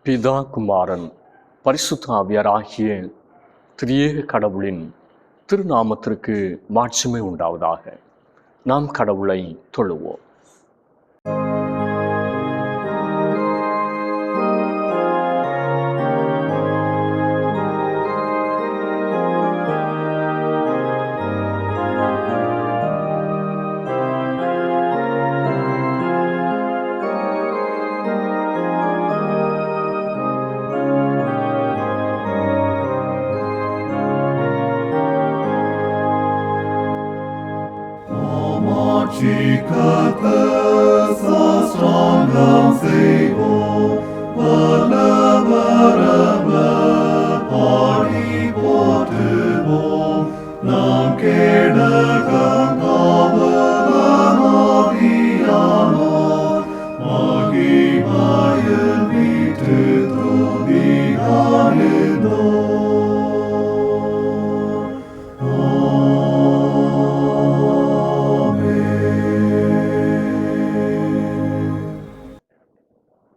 பிதா, குமாரன், பரிசுத்த ஆவியாராகிய திரியேக கடவுளின் திருநாமத்திற்கு மாட்சிமை உண்டாவதாக. நாம் கடவுளை தொழுவோம்.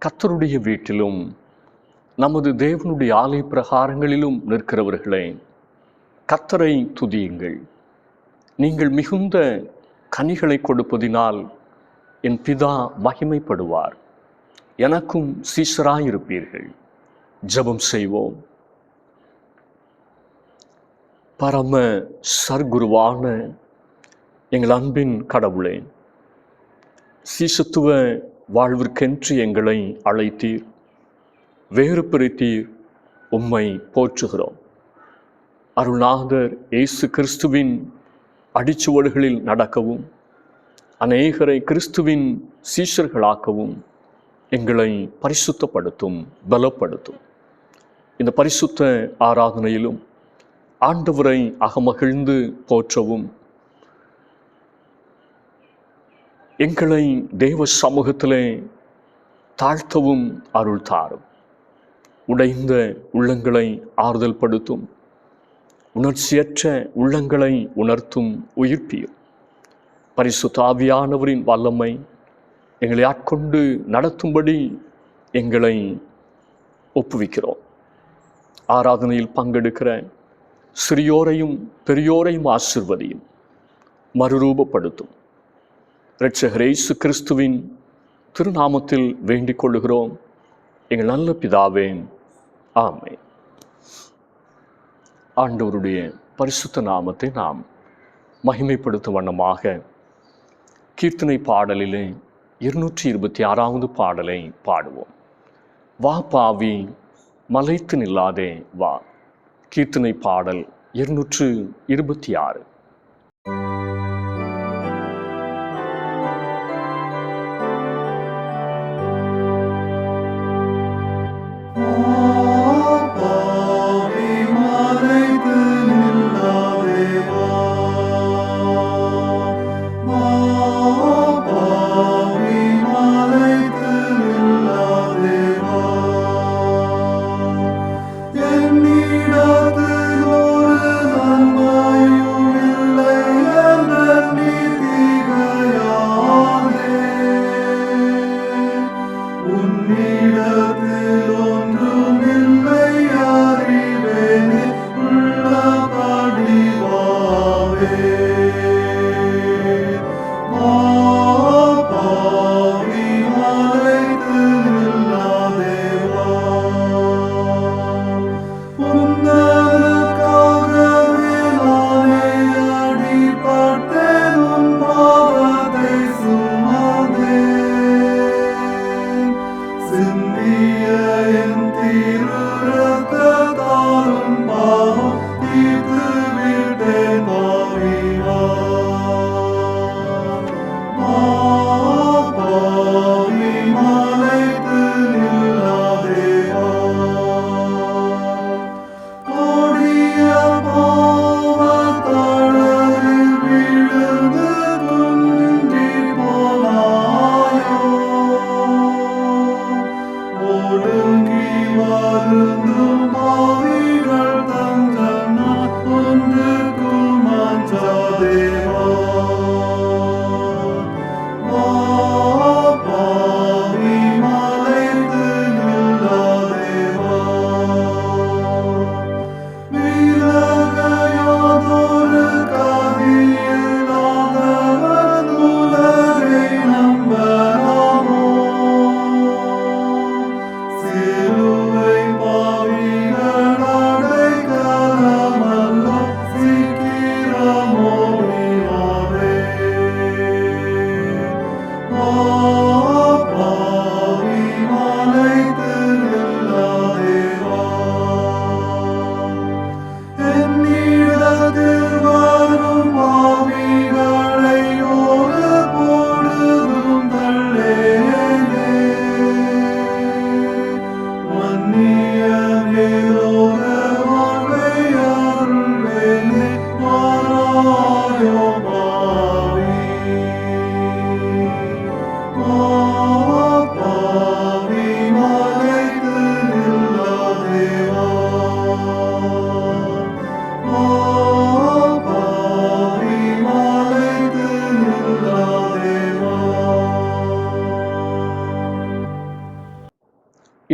கர்த்தருடைய வீட்டிலும் நமது தேவனுடைய ஆலய பிரகாரங்களிலும் நிற்கிறவர்களே, கர்த்தரை துதியுங்கள். நீங்கள் மிகுந்த கனிகளை கொடுப்பதினால் என் பிதா மகிமைப்படுவார். எனக்கும் சீஷராயிருப்பீர்கள். ஜெபம் செய்வோம். பரம சர்க்குருவான எங்கள் அன்பின் கடவுளே, சீசத்துவ வாழ்விற்கென்று எங்களை அழைத்தீர், வேறு பிரித்தீர். உம்மை போற்றுகிறோம். அருள்நாதர் இயேசு கிறிஸ்துவின் அடிச்சுவடுகளில் நடக்கவும், அநேகரை கிறிஸ்துவின் சீஷர்களாக்கவும் எங்களை பரிசுத்தப்படுத்தும், பலப்படுத்தும். இந்த பரிசுத்த ஆராதனையிலும் ஆண்டவரை அகமகிழ்ந்து போற்றவும், எங்களை தேவ சமூகத்திலே தாழ்த்தவும் அருள் தாரும். உடைந்த உள்ளங்களை ஆறுதல் படுத்தும், உணர்ச்சியற்ற உள்ளங்களை உணர்த்தும் உயிர்ப்பியும். பரிசுத்த ஆவியானவரின் வல்லமை எங்களை ஆட்கொண்டு நடத்தும்படி எங்களை ஒப்புவிக்கிறோம். ஆராதனையில் பங்கெடுக்கிற சிறியோரையும் பெரியோரையும் ஆசீர்வதியும், மறுரூபப்படுத்தும். இரட்சகர் இயேசு கிறிஸ்துவின் திருநாமத்தில் வேண்டிக் கொள்ளுகிறோம் எங்கள் நல்ல பிதாவே, ஆமென். ஆண்டவருடைய பரிசுத்த நாமத்தை நாம் மகிமைப்படுத்தும் வண்ணமாக கீர்த்தனை பாடலிலே 226வது பாடலை பாடுவோம். வா பாவி மலைத்து நில்லாதே வா. கீர்த்தனை பாடல் 226. என்னிடத்தில் ஒரு நன்மையும் இல்லை என்ற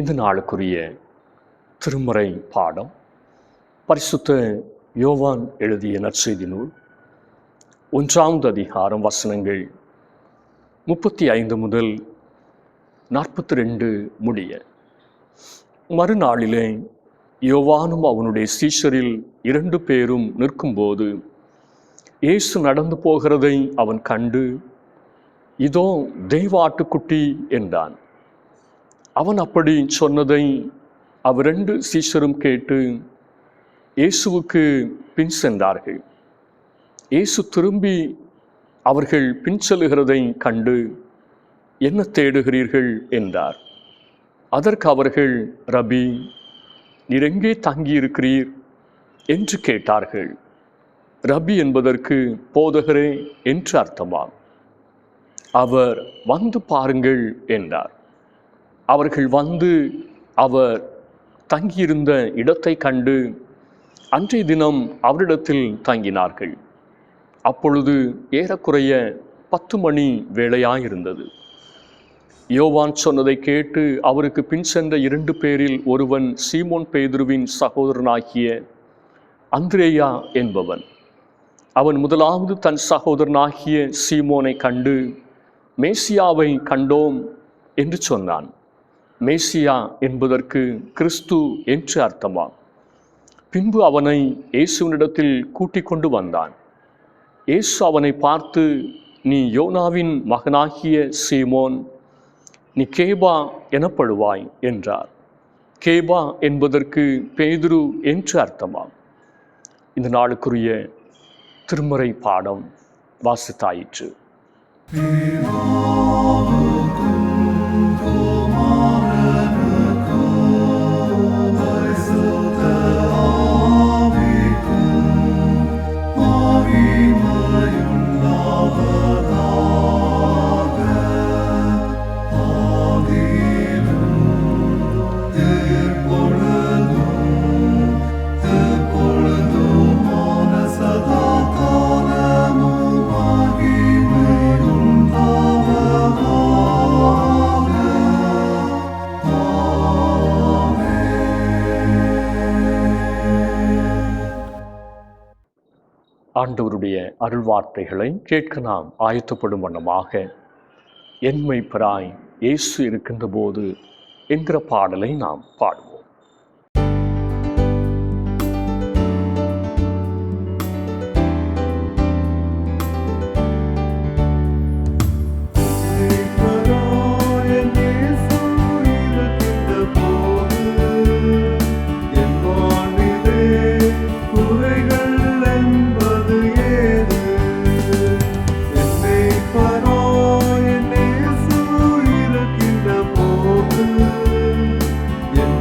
இந்த நாளுக்குரிய திருமறை பாடம் பரிசுத்த யோவான் எழுதிய நற்செய்தி நூல் 1வது அதிகாரம் வசனங்கள் 35 முதல் 42 முடிய. மறுநாளிலே யோவானும் அவனுடைய சீஷரில் 2 பேரும் நிற்கும்போது இயேசு நடந்து போகிறதை அவன் கண்டு, இதோ தெய்வ ஆட்டுக்குட்டி என்றான். அவன் அப்படி சொன்னதை அவர் 2 சீஷரும் கேட்டு இயேசுவுக்கு பின் சென்றார்கள். இயேசு திரும்பி அவர்கள் பின் செல்லுகிறதை கண்டு, என்ன தேடுகிறீர்கள் என்றார். அதற்கு அவர்கள், ரபி, நீர் எங்கே தங்கியிருக்கிறீர் என்று கேட்டார்கள். ரபி என்பதற்கு போதகரே என்று அர்த்தமாம். அவர் வந்து பாருங்கள் என்றார். அவர்கள் வந்து அவர் தங்கியிருந்த இடத்தை கண்டு அன்றைய தினம் அவரிடத்தில் தங்கினார்கள். அப்பொழுது ஏறக்குறைய 10 மணி வேளையாயிருந்தது. யோவான் சொன்னதை கேட்டு அவருக்கு பின் சென்ற 2 பேரில் ஒருவன் சீமோன் பேதுருவின் சகோதரனாகிய அந்திரேயா என்பவன். அவன் முதலாவது தன் சகோதரனாகிய சீமோனை கண்டு, மேசியாவை கண்டோம் என்று சொன்னான். மேசியா என்பதற்கு கிறிஸ்து என்று அர்த்தமாம். பின்பு அவனை இயேசுவினிடத்தில் கூட்டிக் கொண்டு வந்தான். இயேசு அவனை பார்த்து, நீ யோனாவின் மகனாகிய சீமோன், நீ கேபா எனப்படுவாய் என்றார். கேபா என்பதற்கு பேதுரு என்று அர்த்தமாம். இந்த நாளுக்குரிய திருமறை பாடம் வாசித்தாயிற்று. ஆண்டவருடைய அருள்வார்த்தைகளை கேட்க நாம் ஆயத்தப்படும் வண்ணமாக என் மெய்ப்பராய் இயேசு இருக்கின்ற போது என்கிற பாடலை நாம் பாடுவோம். என்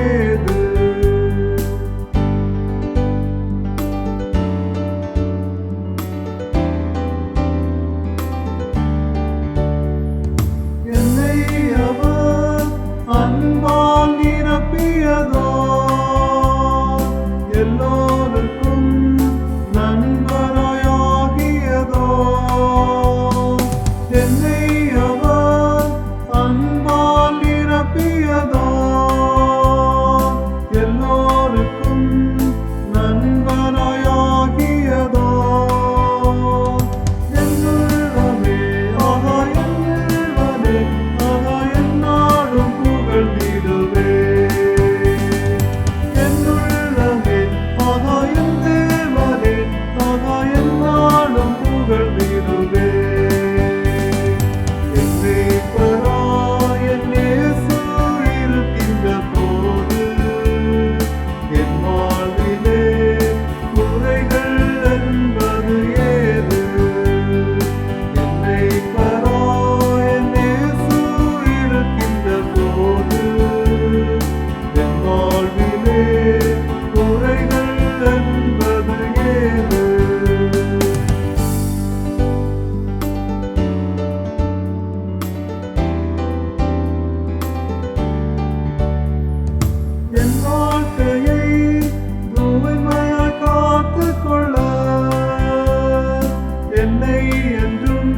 ஏது? என்னை அவர் அன்பால் நிரப்பியதோ, எல்லோருக்கும் நண்பராயாகியதோ. என்னை அவர் அன்பால் நிரப்பியதோ, எல்லோருக்கும் நண்பராயாகியதோ. என் உள்ளமே ஆகா, என் இறைவனே ஆகா, எந்நாளும் புகழ்ந்திடுவே. என் உள்ளமே ஆகா, என் தேவனே ஆகா, எந்நாளும் புகழ்ந்திடுவே. என் மீட்பராய் என் இயேசு இருக்கின்ற போது, என் வாழ்விலே குறைகள் என்பது ஏது? என் மீட்பராய் என் இயேசு இருக்கின்ற போது, என் வாழ்விலே குறைகள் என்பது ஏது? என் வாழ்க்கையை தூய்மையாய் காத்துக்கொள்ள என்னை என்றும்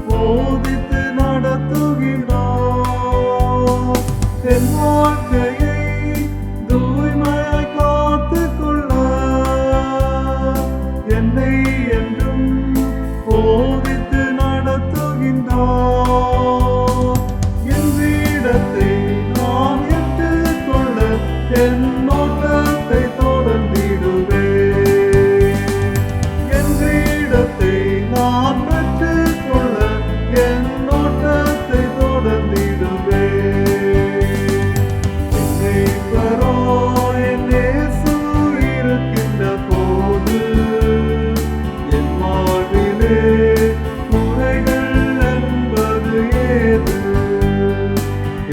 போதித்து நடத்துகிறார். என் வாழ்க்கையை தூய்மையாய் காத்துக்கொள்ள என்னை என்றும் போதித்து நடத்துகின்றார். என் வீடத்தை நான் ஏற்றுக்கொள்ள என் நோக்கத்தை தொடர்ந்திடுவே. என் வீடத்தை நான் பெற்றுக்கொள்ள என் நோக்கத்தை தொடர்ந்திடுவே. என்னை பராய் என் இயேசு இருக்கின்ற போது, என் வாழ்விலே குறைகள் என்பது ஏது?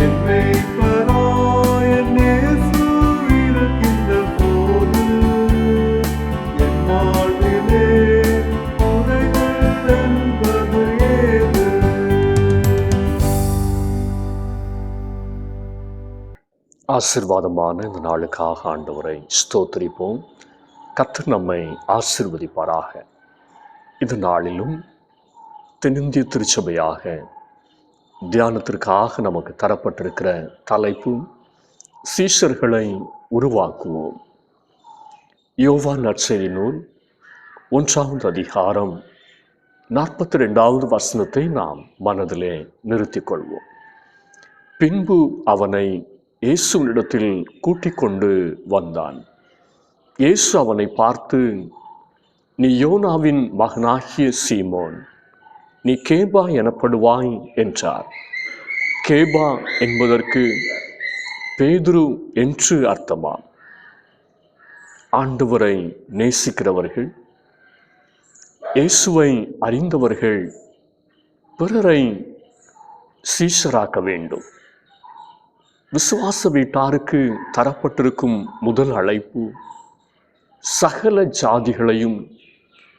என்னை பராய் என் இயேசு இருக்கின்ற போது, என் வாழ்விலே குறைகள் என்பது ஏது? ஆசீர்வாதமான இந்த நாளுக்காக ஆண்டவரை ஸ்தோத்திரிப்போம். கர்த்தர் நம்மை ஆசீர்வதிப்பாராக. இந்த நாளிலும் தென்னிந்திய திருச்சபையாக தியானத்திற்காக நமக்கு தரப்பட்டிருக்கிற தலைப்பு சீஷர்களை உருவாக்குவோம். யோவான் நற்செய்தி நூல் 1 அதிகாரம் 42வது வசனத்தை நாம் மனதிலே நிறுத்திக் கொள்வோம். பின்பு அவனை இயேசுவினிடத்தில் கூட்டிக் கொண்டு வந்தான். இயேசு அவனை பார்த்து, நீ யோனாவின் மகனாகிய சீமோன், நீ கேபா எனப்படுவாய் என்றார். கேபா என்பதற்கு பேதுரு என்று அர்த்தமாம். ஆண்டவரை நேசிக்கிறவர்கள், இயேசுவை அறிந்தவர்கள் பிறரை சீஷராக்க வேண்டும். விசுவாச வீட்டாருக்கு தரப்பட்டிருக்கும் முதல் அழைப்பு, சகல ஜாதிகளையும்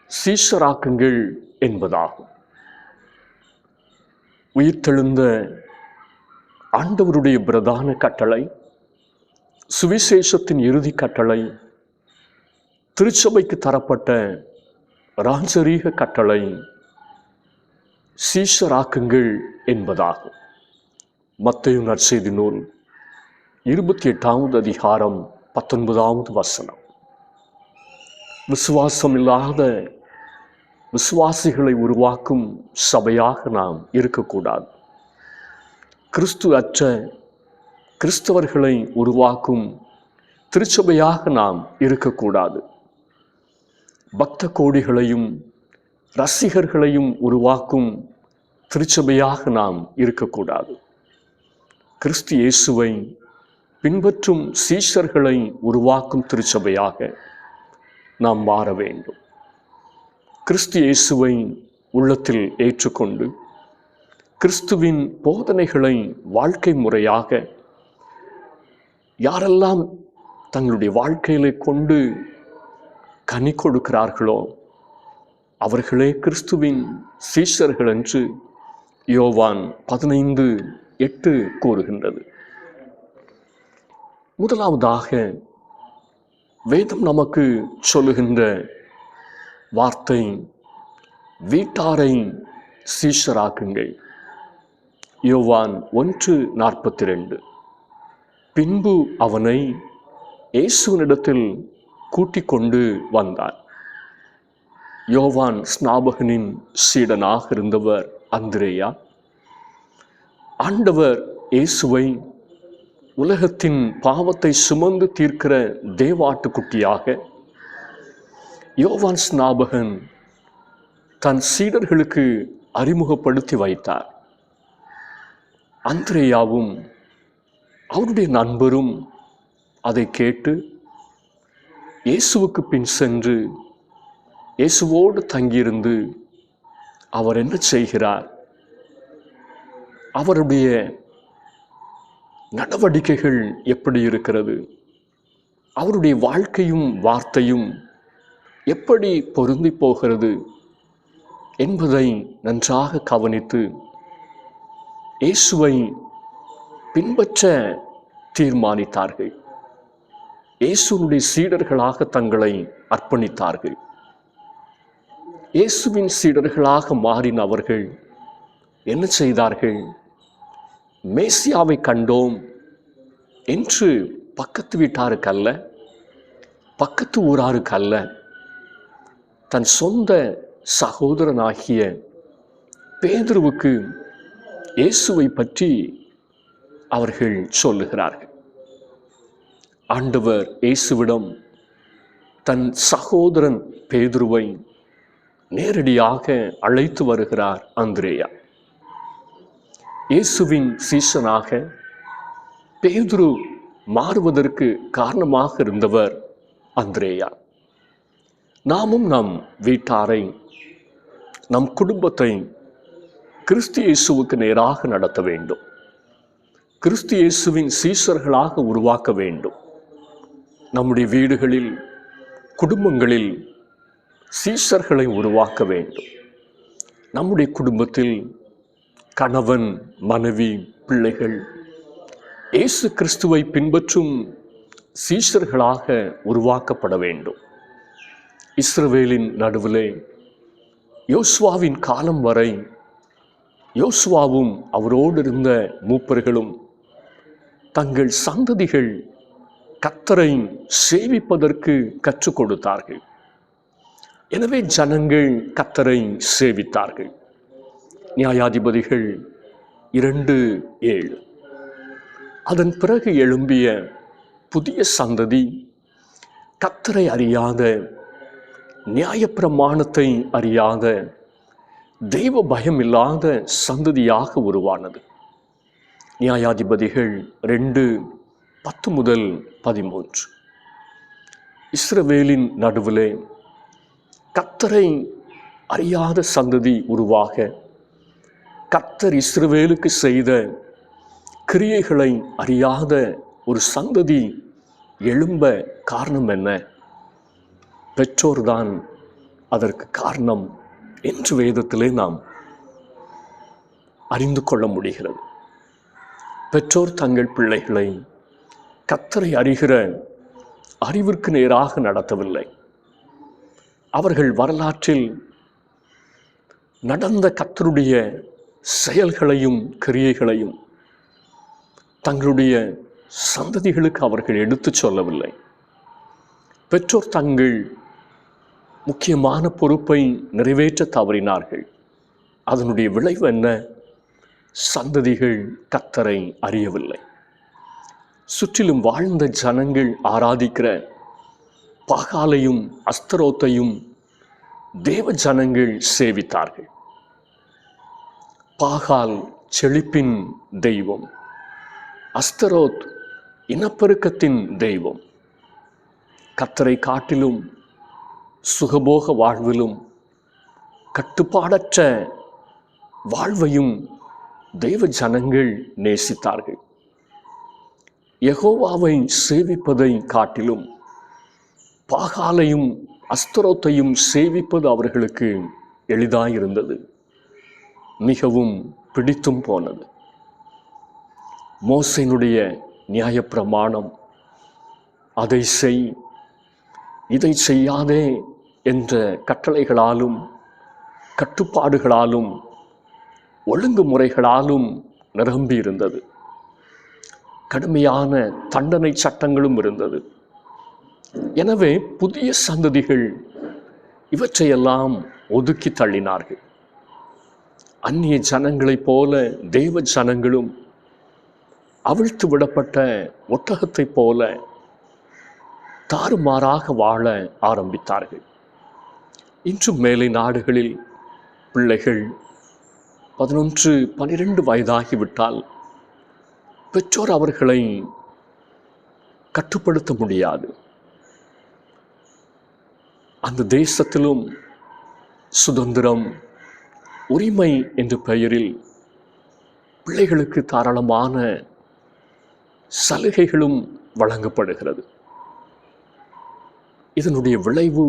சீஷராக்குங்கள் என்பதாகும். உயிர்த்தெழுந்த ஆண்டவருடைய பிரதான கட்டளை, சுவிசேஷத்தின் இறுதி கட்டளை, திருச்சபைக்கு தரப்பட்ட ராஜரீக கட்டளை சீஷராக்குங்கள் என்பதாகும். மத்தேயு நற்செய்தி நூல் 28வது அதிகாரம் 19வது வசனம். விசுவாசமில்லாத விசுவாசிகளை உருவாக்கும் சபையாக நாம் இருக்கக்கூடாது. கிறிஸ்து அற்ற கிறிஸ்தவர்களை உருவாக்கும் திருச்சபையாக நாம் இருக்கக்கூடாது. பக்த கோடிகளையும் ரசிகர்களையும் உருவாக்கும் திருச்சபையாக நாம் இருக்கக்கூடாது. கிறிஸ்து இயேசுவை பின்பற்றும் சீஷர்களை உருவாக்கும் திருச்சபையாக நாம் மாற வேண்டும். கிறிஸ்து இயேசுவை உள்ளத்தில் ஏற்றுக்கொண்டு கிறிஸ்துவின் போதனைகளை வாழ்க்கை முறையாக யாரெல்லாம் தங்களுடைய வாழ்க்கையிலே கொண்டு கனி கொடுக்கிறார்களோ அவர்களே கிறிஸ்துவின் சீஷர்கள் என்று யோவான் 15:8 கூறுகின்றது. முதலாவதாக வேதம் நமக்கு சொல்லுகின்ற வார்த்தை, வீட்டாரை சீஷராக்குங்கள். யோவான் 1:42. பின்பு அவனை இயேசுவினிடத்தில் கூட்டிக் கொண்டு வந்தார். யோவான் ஸ்நாபகனின் சீடனாக இருந்தவர் அந்திரேயா. ஆண்டவர் இயேசுவை உலகத்தின் பாவத்தை சுமந்து தீர்க்கிற தேவாட்டுக்குட்டியாக யோவான் ஸ்நாபகன் தன் சீடர்களுக்கு அறிமுகப்படுத்தி வைத்தார். அந்திரேயாவும் அவருடைய நண்பரும் அதை கேட்டு இயேசுவுக்கு பின் சென்று இயேசுவோடு தங்கியிருந்து அவர் என்ன செய்கிறார், அவருடைய நடவடிக்கைகள் எப்படி இருக்கிறது, அவருடைய வாழ்க்கையும் வார்த்தையும் எப்படி பொருந்தி போகிறது என்பதை நன்றாக கவனித்து இயேசுவை பின்பற்ற தீர்மானித்தார்கள். இயேசுவினுடைய சீடர்களாக தங்களை அர்ப்பணித்தார்கள். இயேசுவின் சீடர்களாக மாறின அவர்கள் என்ன செய்தார்கள்? மேசியாவை கண்டோம் என்று பக்கத்து வீட்டாருக்கு அல்ல, பக்கத்து ஊராருக்கு அல்ல, தன் சொந்த சகோதரனாகிய பேதுருவுக்கு இயேசுவை பற்றி அவர்கள் சொல்லுகிறார்கள். ஆண்டவர் இயேசுவிடம் தன் சகோதரன் பேதுருவை நேரடியாக அழைத்து வருகிறார் அந்திரேயா. இயேசுவின் சீஷனாக பேதுரு மாறுவதற்கு காரணமாக இருந்தவர் அந்திரேயா. நாமும் நம் வீட்டாரை, நம் குடும்பத்தை கிறிஸ்து இயேசுவுக்கு நேராக நடத்த வேண்டும். கிறிஸ்து இயேசுவின் சீஷர்களாக உருவாக்க வேண்டும். நம்முடைய வீடுகளில், குடும்பங்களில் சீஷர்களை உருவாக்க வேண்டும். நம்முடைய குடும்பத்தில் கணவன், மனைவி, பிள்ளைகள் இயேசு கிறிஸ்துவை பின்பற்றும் சீஷர்களாக உருவாக்கப்பட வேண்டும். இஸ்ரவேலின் நடுவிலே யோசுவாவின் காலம் வரை யோசுவாவும் அவரோடு இருந்த மூப்பர்களும் தங்கள் சந்ததிகள் கர்த்தரை சேவிப்பதற்கு கற்றுக் கொடுத்தார்கள். எனவே ஜனங்கள் கர்த்தரை சேவித்தார்கள். நியாயாதிபதிகள் 2:7. அதன் பிறகு எழும்பிய புதிய சந்ததி கர்த்தரை அறியாத, நியாயப்பிரமாணத்தை அறியாத, தெய்வ பயம் இல்லாத சந்ததியாக உருவானது. நியாயாதிபதிகள் 2:10-13. இஸ்ரவேலின் நடுவிலே கர்த்தரை அறியாத சந்ததி உருவாக, கர்த்தர் இஸ்ரவேலுக்கு செய்த கிரியைகளை அறியாத ஒரு சந்ததி எழும்ப காரணம் என்ன? பெற்றோர்தான் அதற்கு காரணம் என்று வேதத்திலே நாம் அறிந்து கொள்ள முடிகிறது. பெற்றோர் தங்கள் பிள்ளைகளை கர்த்தரை அறிகிற அறிவிற்கு நேராக நடத்தவில்லை. அவர்கள் வரலாற்றில் நடந்த கர்த்தருடைய செயல்களையும் கிரியைகளையும் தங்களுடைய சந்ததிகளுக்கு அவர்கள் எடுத்துச் சொல்லவில்லை. பெற்றோர் தங்கள் முக்கியமான பொறுப்பை நிறைவேற்ற தவறினார்கள். அதனுடைய விளைவு என்ன? சந்ததிகள் கர்த்தரை அறியவில்லை. சுற்றிலும் வாழ்ந்த ஜனங்கள் ஆராதிக்கிற பாகாலையும் அஸ்தரோத்தையும் தேவ ஜனங்கள் சேவித்தார்கள். பாகால் செழிப்பின் தெய்வம், அஸ்தரோத் இனப்பெருக்கத்தின் தெய்வம். கர்த்தரை காட்டிலும் சுகபோக வாழ்விலும் கட்டுப்பாடற்ற வாழ்வையும் தெய்வ ஜனங்கள் நேசித்தார்கள். யெகோவாவை சேவிப்பதை காட்டிலும் பாகாலையும் அஸ்தரோத்தையும் சேவிப்பது அவர்களுக்கு எளிதாயிருந்தது, மிகவும் பிடித்தும் போனது. மோசேயினுடைய நியாயப்பிரமாணம், அதை செய் இதை செய்யாதே என்ற கட்டளைகளாலும் கட்டுப்பாடுகளாலும் ஒழுங்குமுறைகளாலும் நிரம்பி இருந்தது. கடுமையான தண்டனை சட்டங்களும் இருந்தது. எனவே புதிய சந்ததிகள் இவற்றையெல்லாம் ஒதுக்கி தள்ளினார்கள். அந்நிய ஜனங்களைப் போல தேவ ஜனங்களும் அவிழ்த்து விடப்பட்ட ஒட்டகத்தைப் போல தாறுமாறாக வாழ ஆரம்பித்தார்கள். இன்றும் மேலை நாடுகளில் பிள்ளைகள் 11-12 வயதாகிவிட்டால் பெற்றோர் அவர்களை கட்டுப்படுத்த முடியாது. அந்த தேசத்திலும் சுதந்திரம், உரிமை என்ற பெயரில் பிள்ளைகளுக்கு தாராளமான சலுகைகளும் வழங்கப்படுகிறது. இதனுடைய விளைவு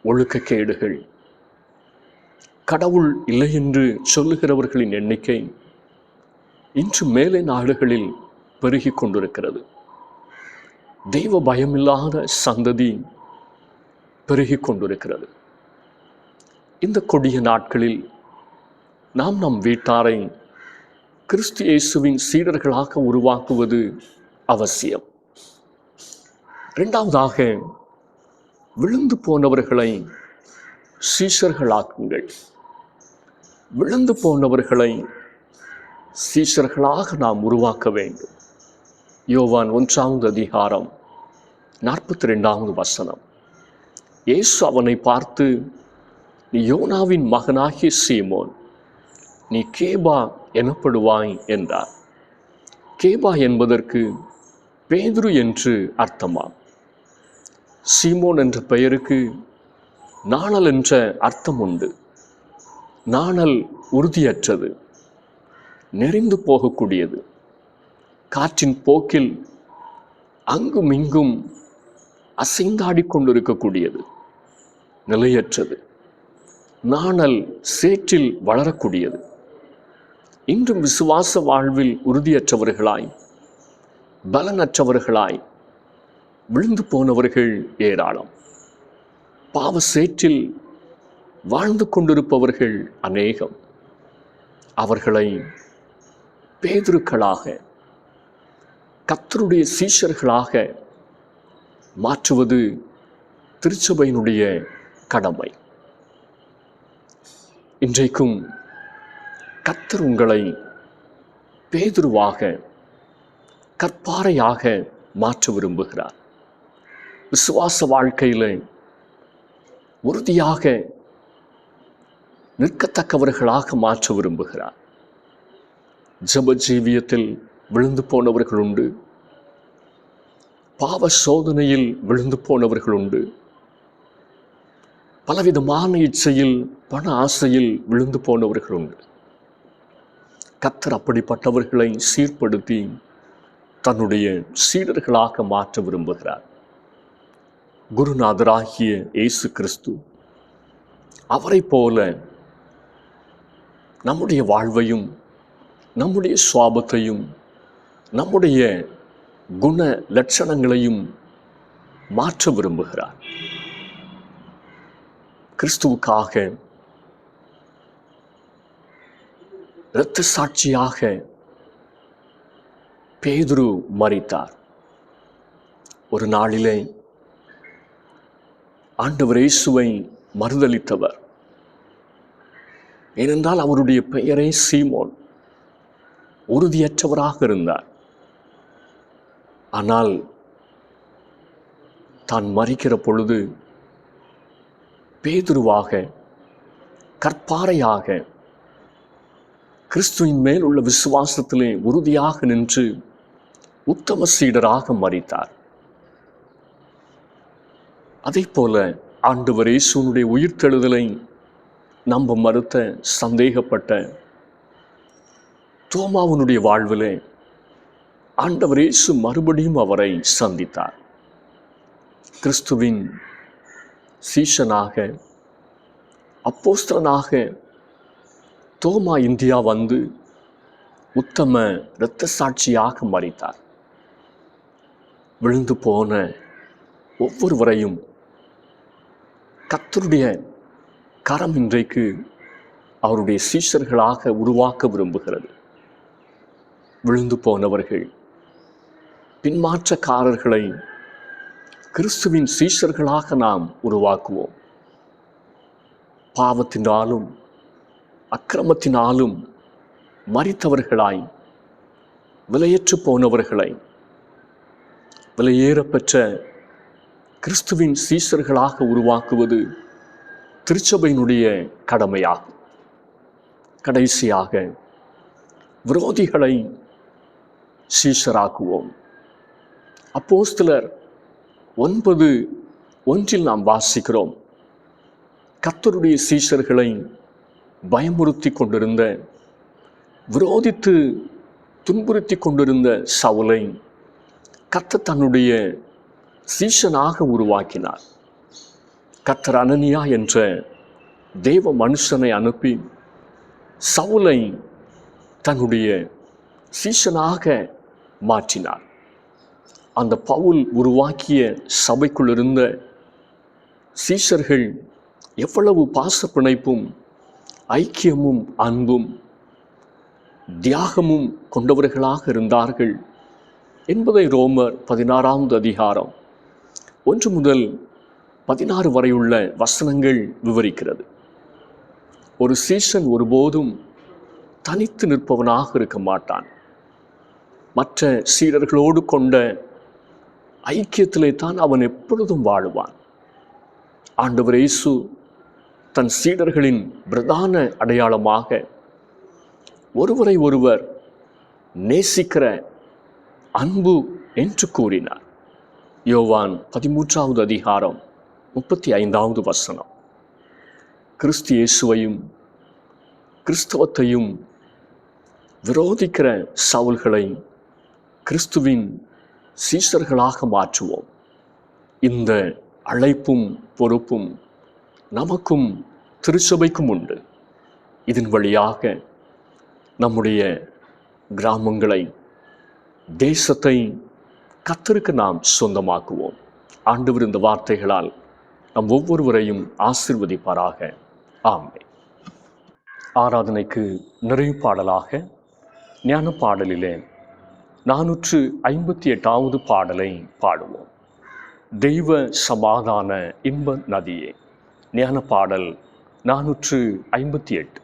ஒழுக்கக்கேடுகள். கடவுள் இல்லை என்று சொல்லுகிறவர்களின் எண்ணிக்கை இன்று மேலை நாடுகளில் பெருகி கொண்டிருக்கிறது. தெய்வ பயமில்லாத சந்ததி பெருகி கொண்டிருக்கிறது. இந்த கொடிய நாட்களில் நாம் நம் வீட்டாரை கிறிஸ்து இயேசுவின் சீடர்களாக உருவாக்குவது அவசியம். இரண்டாவதாக, விழுந்து போனவர்களை சீஷர்களாக்குங்கள். விழுந்து போனவர்களை சீஷர்களாக நாம் உருவாக்க வேண்டும். யோவான் 1:42 இயேசு அவனை பார்த்து, நீ யோனாவின் மகனாகிய சீமோன், நீ கேபா எனப்படுவாய் என்றார். கேபா என்பதற்கு பேதுரு என்று அர்த்தமாம். சீமோன் என்ற பெயருக்கு நாணல் என்ற அர்த்தம் உண்டு. நாணல் உறுதியற்றது, நெறிந்து போகக்கூடியது, காற்றின் போக்கில் அங்கும் இங்கும் அசைந்தாடி கொண்டிருக்கக்கூடியது, நிலையற்றது. நாணல் சேற்றில் வளரக்கூடியது. இன்றும் விசுவாச வாழ்வில் உறுதியற்றவர்களாய், பலனற்றவர்களாய் விழுந்து போனவர்கள் ஏராளம். பாவ சேற்றில் வாழ்ந்து கொண்டிருப்பவர்கள் அநேகம். அவர்களை பேதுருக்களாக, கர்த்தருடைய சீஷர்களாக மாற்றுவது திருச்சபையினுடைய கடமை. இன்றைக்கும் கர்த்தர் உங்களை பேதுருவாக, கற்பாறையாக மாற்ற விரும்புகிறார். விசுவாச வாழ்க்கையில் உறுதியாக நிற்கத்தக்கவர்களாக மாற்ற விரும்புகிறார். ஜெப ஜீவியத்தில் விழுந்து போனவர்கள் உண்டு. பாவ சோதனையில் விழுந்து போனவர்கள் உண்டு. பலவிதமான இச்சையில், பண ஆசையில் விழுந்து போனவர்கள் உண்டு. கர்த்தர் அப்படிப்பட்டவர்களை சீர்படுத்தி தன்னுடைய சீடர்களாக மாற்ற விரும்புகிறார். குருநாதராகிய இயேசு கிறிஸ்து அவரை போல நம்முடைய வாழ்வையும், நம்முடைய சுவாபத்தையும், நம்முடைய குண லட்சணங்களையும் மாற்ற விரும்புகிறார். கிறிஸ்துவுக்காக இரத்த சாட்சியாக பேதுரு மரித்தார். ஒரு நாளிலே ஆண்டவர் இயேசுவை மறுதலித்தவர். ஏனென்றால் அவருடைய பெயரே சீமோன். உறுதியற்றவராக இருந்தார். ஆனால் தான் மரிக்கிற பொழுது பேதுருவாக, கற்பாறையாக, கிறிஸ்துவின் மேல் உள்ள விசுவாசத்திலே உறுதியாக நின்று உத்தம சீடராக மரித்தார். அதே போல ஆண்டவர் இயேசுவினுடைய உயிர்த்தெழுதலை நம்ப மறுத்த, சந்தேகப்பட்ட தோமாவினுடைய வாழ்விலே ஆண்டவர் இயேசு மறுபடியும் அவரை சந்தித்தார். கிறிஸ்துவின் சீஷனாக, அப்போஸ்தலனாக தோமா இந்தியா வந்து உத்தம இரத்த சாட்சியாக மரித்தார். விழுந்து போன ஒவ்வொருவரையும் கர்த்தருடைய கரம் இன்றைக்கு அவருடைய சீஷர்களாக உருவாக்க விரும்புகிறது. விழுந்து போனவர்கள், பின்மாற்றக்காரர்களை கிறிஸ்துவின் சீஷர்களாக நாம் உருவாக்குவோம். பாவத்தினாலும் அக்கிரமத்தினாலும் மரித்தவர்களாய், விலையற்று போனவர்களை விலையேறப்பெற்ற கிறிஸ்துவின் சீஷர்களாக உருவாக்குவது திருச்சபையினுடைய கடமையாகும். கடைசியாக விரோதிகளை சீஷராக்குவோம். அப்போஸ்தலர் 9:1 நாம் வாசிக்கிறோம். கர்த்தருடைய சீஷர்களை பயமுறுத்தி கொண்டிருந்த, விரோதித்து துன்புறுத்தி கொண்டிருந்த சவுலை கர்த்தர் தன்னுடைய சீஷனாக உருவாக்கினார். கர்த்தர் அனனியா என்ற தேவ மனுஷனை அனுப்பி சவுலை தன்னுடைய சீஷனாக மாற்றினார். அந்த பவுல் உருவாக்கிய சபைக்குள் இருந்த சீஷர்கள் எவ்வளவு பாச பிணைப்பும் ஐக்கியமும் அன்பும் தியாகமும் கொண்டவர்களாக இருந்தார்கள் என்பதை ரோமர் 16 அதிகாரம் 1 முதல் 16 வரையுள்ள வசனங்கள் விவரிக்கிறது. ஒரு சீஷன் ஒருபோதும் தனித்து நிற்பவனாக இருக்க மாட்டான். மற்ற சீடர்களோடு கொண்ட ஐக்கியத்திலே தான் அவன் எப்பொழுதும் வாழுவான். ஆண்டவர் இயேசு தன் சீடர்களின் பிரதான அடையாளமாக ஒருவரை ஒருவர் நேசிக்கிற அன்பு என்று கூறினார். யோவான் 13 அதிகாரம் 35 வசனம். கிறிஸ்து இயேசுவையும் கிறிஸ்தவத்தையும் விரோதிக்கிற சவுல்களை கிறிஸ்துவின் சீஷர்களாக மாற்றுவோம். இந்த அழைப்பும் பொறுப்பும் நமக்கும் திருச்சபைக்கும் உண்டு. இதன் வழியாக நம்முடைய கிராமங்களை, தேசத்தை கர்த்தருக்கு நாம் சொந்தமாக்குவோம். ஆண்டவர் இந்த வார்த்தைகளால் நம் ஒவ்வொருவரையும் ஆசீர்வதிப்பாராக. ஆமென். ஆராதனைக்கு நிறைவு பாடலாக ஞான பாடலிலே 458 பாடலை பாடுவோம். தெய்வ சமாதான இன்ப நதியே. ஞான பாடல் 458.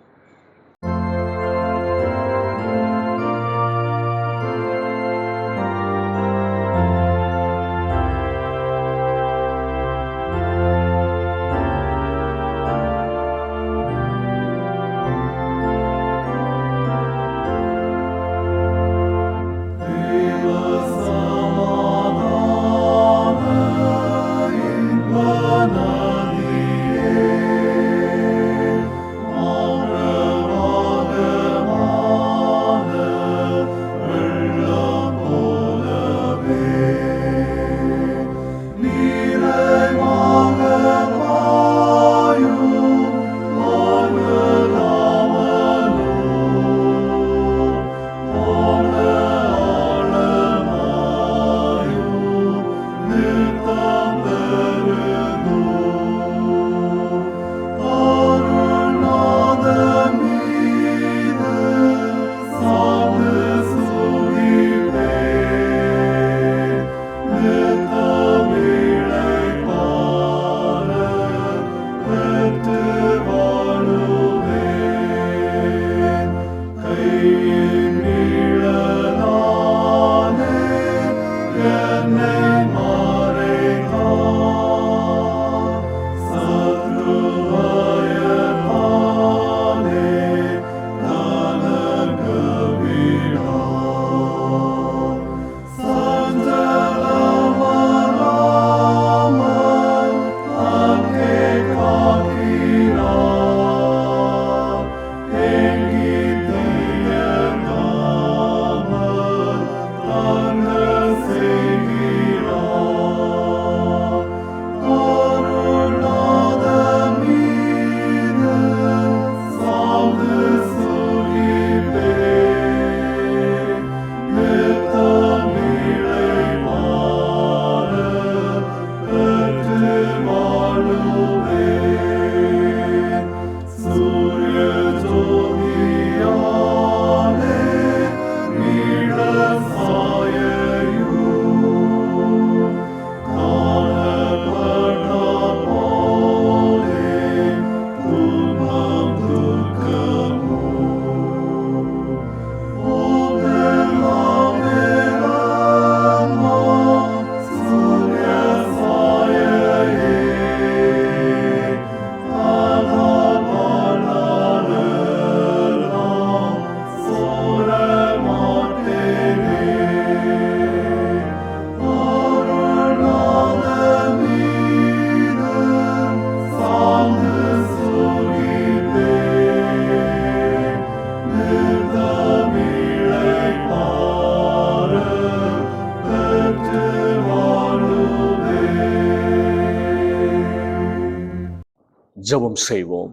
ஜெபம் செய்வோம்.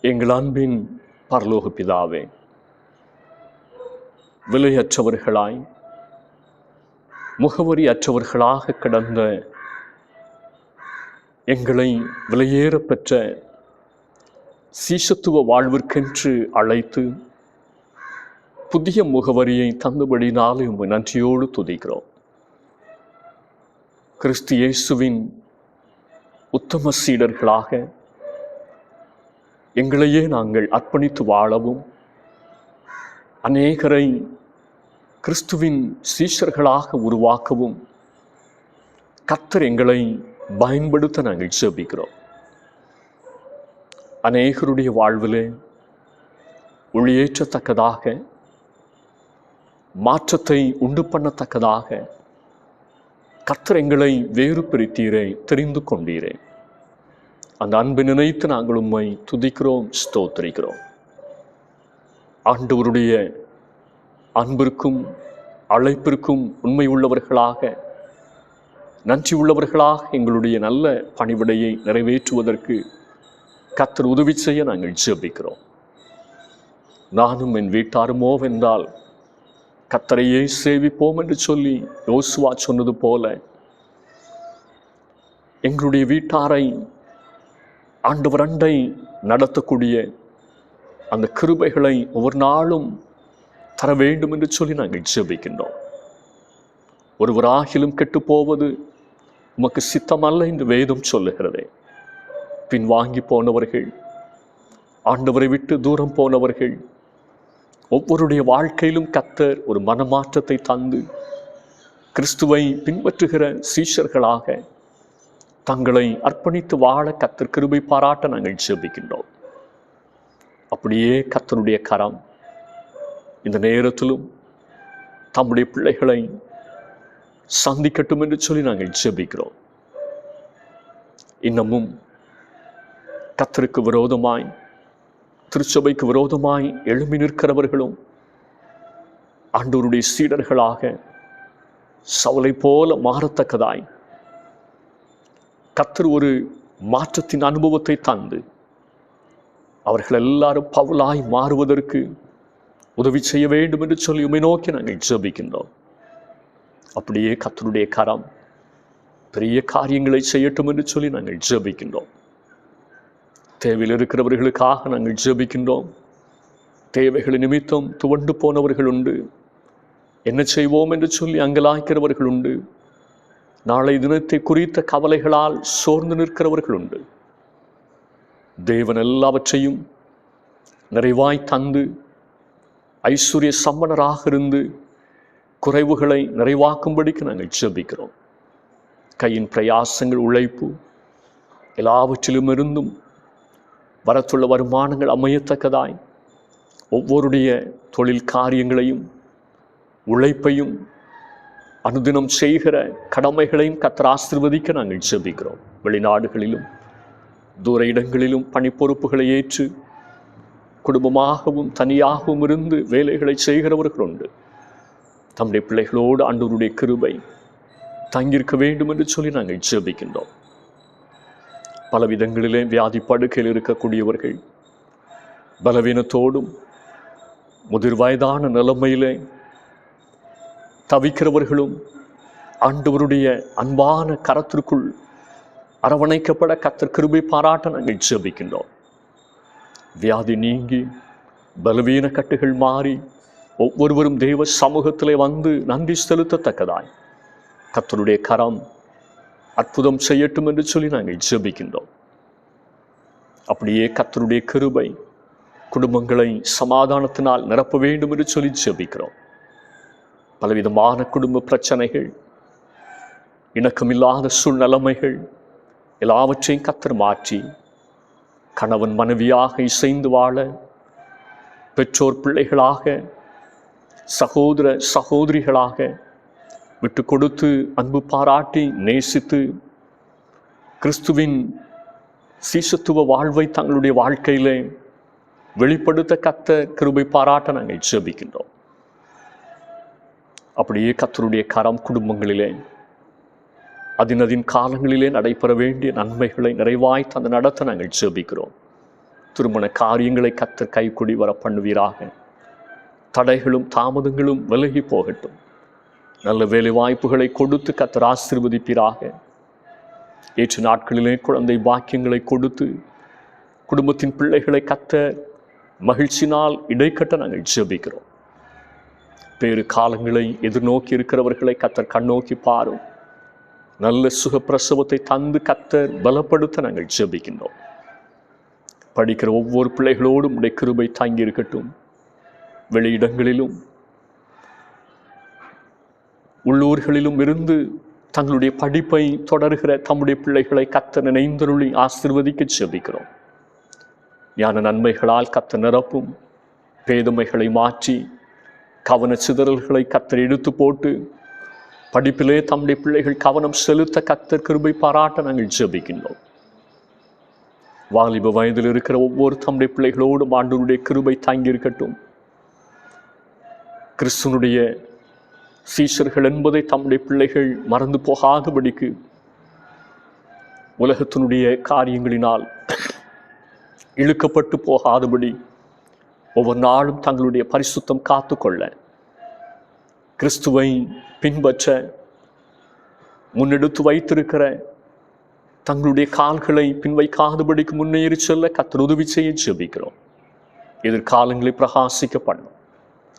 எங்கள் அன்பின் பரலோக பிதாவே, விலையற்றவர்களாய் முகவரி அற்றவர்களாக கிடந்த எங்களை விலையேற பெற்ற சீஷத்துவ வாழ்விற்கென்று அழைத்து புதிய முகவரியை தந்தபடினாலே உம்மை நன்றியோடு துதிக்கிறோம். கிறிஸ்து இயேசுவின் உத்தம சீடர்களாக எங்களையே நாங்கள் அர்ப்பணித்து வாழவும், அநேகரை கிறிஸ்துவின் சீஷர்களாக உருவாக்கவும் கர்த்தர் எங்களை பயன்படுத்த நாங்கள் ஜெபிக்கிறோம். அநேகருடைய வாழ்விலே ஒளியேற்றத்தக்கதாக, மாற்றத்தை உண்டு பண்ணத்தக்கதாக கர்த்தர் எங்களை வேறு பிரித்தீரே, தெரிந்து கொண்டீரே. அந்த அன்பை நினைத்து நாங்கள் உம்மை துதிக்கிறோம், ஸ்தோத்திரிக்கிறோம். ஆண்டவருடைய அன்பிற்கும் அழைப்பிற்கும் உண்மை உள்ளவர்களாக, நன்றி உள்ளவர்களாக எங்களுடைய நல்ல பணிவிடையை நிறைவேற்றுவதற்கு கர்த்தர் உதவி செய்ய நாங்கள் ஜெபிக்கிறோம். நானும் என் வீட்டாருமோ வென்றால் கர்த்தரையே சேவிப்போம் என்று சொல்லி யோசுவா சொன்னது போல எங்களுடைய வீட்டாரை ஆண்டவர் அண்டை நடத்தக்கூடிய அந்த கிருபைகளை ஒவ்வொரு நாளும் தர வேண்டும் என்று சொல்லி நாங்கள் ஜெபிக்கின்றோம். ஒருவராகிலும் கெட்டு போவது உமக்கு சித்தமல்ல என்று வேதம் சொல்லுகிறதே. பின் வாங்கி போனவர்கள், ஆண்டவரை விட்டு தூரம் போனவர்கள், ஒவ்வொருடைய வாழ்க்கையிலும் கர்த்தர் ஒரு மனமாற்றத்தை தந்து கிறிஸ்துவை பின்பற்றுகிற சீஷர்களாக தங்களை அர்ப்பணித்து வாழ கர்த்தர் கிருபை பாராட்ட நாங்கள் ஜெபிக்கின்றோம். அப்படியே கர்த்தருடைய கரம் இந்த நேரத்திலும் தம்முடைய பிள்ளைகளை சந்திக்கட்டும் என்று சொல்லி நாங்கள் ஜெபிக்கிறோம். இன்னமும் கர்த்தருக்கு விரோதமாய், திருச்சபைக்கு விரோதமாய் எழும்பி நிற்கிறவர்களும் ஆண்டவருடைய சீடர்களாக சவுலை போல மாறத்தக்கதாய் கர்த்தர் ஒரு மாற்றத்தின் அனுபவத்தை தந்து அவர்கள் எல்லாரும் பவுலாய் மாறுவதற்கு உதவி செய்ய வேண்டும் என்று சொல்லி உம்மை நோக்கி நாங்கள் ஜெபிக்கின்றோம். அப்படியே கர்த்தருடைய கரம் பெரிய காரியங்களை செய்யட்டும் என்று சொல்லி நாங்கள் ஜெபிக்கின்றோம். தேவையில் இருக்கிறவர்களுக்காக நாங்கள் ஜெபிக்கின்றோம். தேவைகள் நிமித்தம் துவண்டு போனவர்கள் உண்டு. என்ன செய்வோம் என்று சொல்லி அங்கலாய்க்கிறவர்கள் உண்டு. நாளை தினத்தை குறித்த கவலைகளால் சோர்ந்து நிற்கிறவர்கள் உண்டு. தேவன் எல்லாவற்றையும் நிறைவாய் தந்து ஐஸ்வர்ய சம்பனராக இருந்து குறைவுகளை நிறைவாக்கும்படிக்கு நாங்கள் ஜெபிக்கிறோம். கையின் பிரயாசங்கள், உழைப்பு எல்லாவற்றிலும் இருந்தும் வரத்துள்ள வருமானங்கள் அமையத்தக்கதாய் ஒவ்வொருடைய தொழில் காரியங்களையும் உழைப்பையும் அனுதினம் செய்கிற கடமைகளையும் கர்த்தர் ஆசீர்வதிக்க நாங்கள் ஜெபிக்கிறோம். வெளிநாடுகளிலும் தூர இடங்களிலும் பணி பொறுப்புகளை ஏற்று குடும்பமாகவும் தனியாகவும் இருந்து வேலைகளை செய்கிறவர்கள் உண்டு. தம்முடைய பிள்ளைகளோடு ஆண்டவருடைய கிருபை தங்கியிருக்க வேண்டும் என்று சொல்லி நாங்கள் ஜெபிக்கின்றோம். பல விதங்களிலே வியாதி படுக்கையில் இருக்கக்கூடியவர்கள், பலவீனத்தோடும் முதிர் வயதான நிலைமையிலே தவிக்கிறவர்களும் ஆண்டவருடைய அன்பான கரத்திற்குள் அரவணைக்கப்பட கர்த்தர் கிருபை பாராட்ட நாங்கள் ஜெபிக்கின்றோம். வியாதி நீங்கி பலவீன கட்டுகள் மாறி ஒவ்வொருவரும் தேவ சமூகத்திலே வந்து நன்றி செலுத்தத்தக்கதாய் கர்த்தருடைய கரம் அற்புதம் செய்யட்டும் என்று சொல்லி நாங்கள் ஜெபிக்கின்றோம். அப்படியே கர்த்தருடைய கிருபை குடும்பங்களை சமாதானத்தினால் நிரப்ப வேண்டும் என்று சொல்லி ஜெபிக்கிறோம். பலவிதமான குடும்ப பிரச்சனைகள், இணக்கமில்லாத சூழ்நிலைமைகள் எல்லாவற்றையும் கர்த்தர் மாற்றி கணவன் மனைவியாக இசைந்து வாழ, பெற்றோர் பிள்ளைகளாக, சகோதர சகோதரிகளாக விட்டு கொடுத்து அன்பு பாராட்டி நேசித்து கிறிஸ்துவின் சீஷத்துவ வாழ்வை தங்களுடைய வாழ்க்கையிலே வெளிப்படுத்த கர்த்தர் கிருபை பாராட்ட நாங்கள் ஜெபிக்கின்றோம். அப்படியே கர்த்தருடைய கரம் குடும்பங்களிலே அதின் காலங்களிலே நடைபெற வேண்டிய நன்மைகளை நிறைவாய் தந்து நடத்த நாங்கள் ஜெபிக்கிறோம். திருமண காரியங்களை கர்த்தர் கைக்கூடி வர பண்ணுவீராக. தடைகளும் தாமதங்களும் விலகி போகட்டும். நல்ல வேலை வாய்ப்புகளை கொடுத்து கர்த்தர் ஆசீர்வதிப்பீராக. ஏற்ற நாட்களிலே குழந்தை பாக்கியங்களை கொடுத்து குடும்பத்தின் பிள்ளைகளை கர்த்தர் மகிழ்ச்சினால் இடைக்கட்ட நாங்கள் ஜெபிக்கிறோம். வேறு காலங்களை எதிர்நோக்கி இருக்கிறவர்களை கர்த்தர் கண்ணோக்கி பாரும். நல்ல சுகப்பிரசவத்தை தந்து கர்த்தர் பலப்படுத்த நாங்கள் ஜெபிக்கின்றோம். படிக்கிற ஒவ்வொரு பிள்ளைகளோடும் உடைய கிருபை தாங்கி இருக்கட்டும். வெளியிடங்களிலும் உள்ளூர்களிலும் இருந்து தங்களுடைய படிப்பை தொடர்கிற தம்முடைய பிள்ளைகளை கர்த்தர் நினைந்தருளி ஆசீர்வதிக்க ஜெபிக்கிறோம். ஞான நன்மைகளால் கர்த்தர் நிரப்பும். பேதமைகளை மாற்றி கவன சிதறல்களை கர்த்தர் எடுத்து போட்டு படிப்பிலே தம்முடைய பிள்ளைகள் கவனம் செலுத்த கர்த்தர் கிருபை பாராட்ட நாங்கள் ஜெபிக்கின்றோம். வாலிப வயதில் இருக்கிற ஒவ்வொரு தம்முடைய பிள்ளைகளோடும் ஆண்டவருடைய கிருபை தாங்கி இருக்கட்டும். கிறிஸ்துவனுடைய சீஷர்கள் என்பதை தம்முடைய பிள்ளைகள் மறந்து போகாதபடிக்கு உலகத்தினுடைய காரியங்களினால் இழுக்கப்பட்டு போகாதபடி ஒவ்வொரு நாளும் தங்களுடைய பரிசுத்தம் காத்துக்கொள்ள, கிறிஸ்துவை பின்பற்ற முன்னெடுத்து வைத்திருக்கிற தங்களுடைய கால்களை பின்வைக்காதபடிக்கு முன்னேறி செல்ல கர்த்தர் உதவி செய்ய ஜெபிக்கிறோம். எதிர்காலங்களை பிரகாசிக்க பண்ணும்.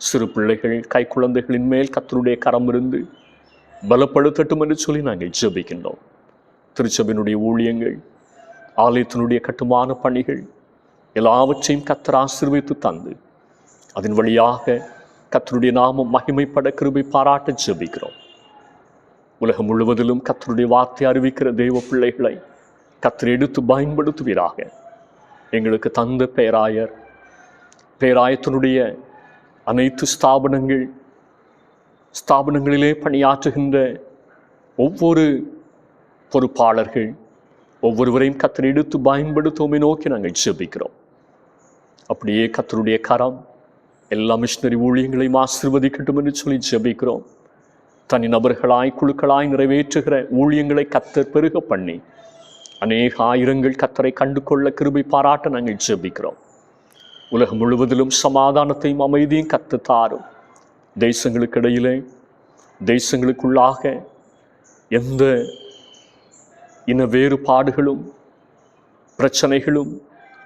சிறு பிள்ளைகள் கை குழந்தைகளின் மேல் கர்த்தருடைய கரம் இருந்து பலப்படுத்தட்டும் என்று சொல்லி நாங்கள் ஜெபிக்கின்றோம். திருச்சபையினுடைய ஊழியங்கள், ஆலயத்தினுடைய கட்டுமான பணிகள் எல்லாவற்றையும் கர்த்தர் ஆசீர்வதித்து தந்து அதன் வழியாக கர்த்தருடைய நாமம் மகிமைப்பட கிருபை பாராட்ட ஜெபிக்கிறோம். உலகம் முழுவதிலும் கர்த்தருடைய வார்த்தை அறிவிக்கிற தெய்வ பிள்ளைகளை கர்த்தர் எடுத்து பயன்படுத்துவீராக. எங்களுக்கு தந்த பேராயத்தினுடைய அனைத்து ஸ்தாபனங்களிலே பணியாற்றுகின்ற ஒவ்வொரு பொறுப்பாளர்கள் ஒவ்வொருவரையும் கர்த்தர் எடுத்து பயன்படுத்துவோமே நோக்கி நாங்கள் ஜெபிக்கிறோம். அப்படியே கர்த்தருடைய கரம் எல்லா மிஷனரி ஊழியங்களையும் ஆசீர்வதிக்கட்டும் என்று சொல்லி ஜெபிக்கிறோம். தனி நபர்களாய் குழுக்களாய் நிறைவேற்றுகிற ஊழியங்களை கர்த்தர் பெருக பண்ணி அநேக ஆயிரங்கள் கர்த்தரை கண்டு கொள்ள கிருபை பாராட்ட நாங்கள் ஜெபிக்கிறோம். உலகம் முழுவதிலும் சமாதானத்தையும் அமைதியும் கர்த்தர் தாரும். தேசங்களுக்கு இடையிலே தேசங்களுக்குள்ளாக எந்த இன வேறுபாடுகளும் பிரச்சனைகளும்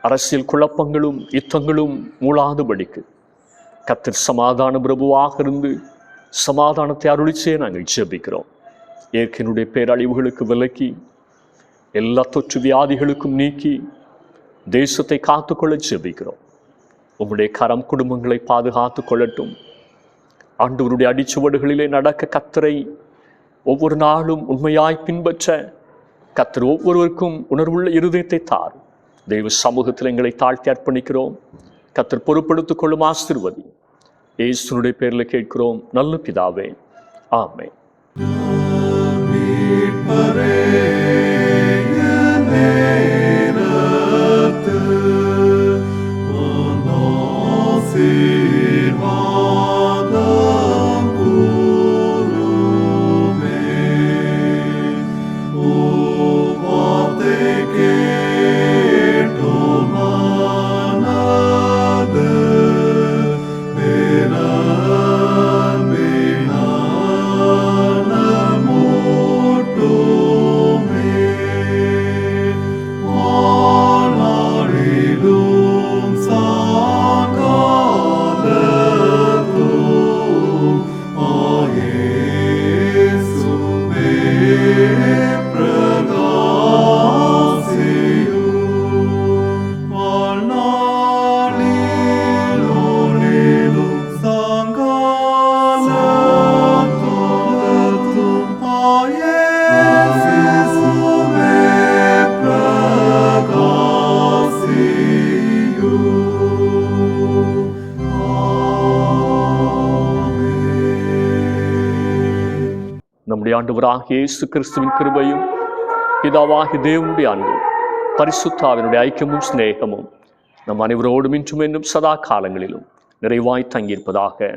அரசியல் குழப்பங்களும் யுத்தங்களும் மூளாதபடிக்கு கர்த்தர் சமாதான பிரபுவாக இருந்து சமாதானத்தை அருளிச்சே நாங்கள் ஜெபிக்கிறோம். இயற்கையினுடைய பேரழிவுகளுக்கு விலக்கி எல்லா தொற்று வியாதிகளுக்கும் நீக்கி தேசத்தை காத்துக்கொள்ள ஜெபிக்கிறோம். உம்முடைய கரம் குடும்பங்களை பாதுகாத்து கொள்ளட்டும். ஆண்டவருடைய அடிச்சுவடுகளிலே நடக்க கர்த்தரை ஒவ்வொரு நாளும் உண்மையாய் பின்பற்ற கர்த்தர் ஒவ்வொருவருக்கும் உணர்வுள்ள இருதயத்தை தார். தெய்வ சமூகத்தில் எங்களை தாழ்த்தி அர்ப்பணிக்கிறோம். கர்த்தர் பொறுப்படுத்திக் கொள்ளும். ஆசீர்வதி. இயேசுவினுடைய பேரில் கேட்கிறோம் நல்ல பிதாவே, ஆமென். நம்முடைய ஆண்டவராகிய இயேசு கிறிஸ்துவின் கிருபையும் பிதாவாகிய தேவனுடைய அன்பும் பரிசுத்தாவினுடைய ஐக்கியமும் சிநேகமும் நம் அனைவரோடும் இன்றும் என்றும் சதா காலங்களிலும் நிறைவாய் தங்கியிருப்பதாக.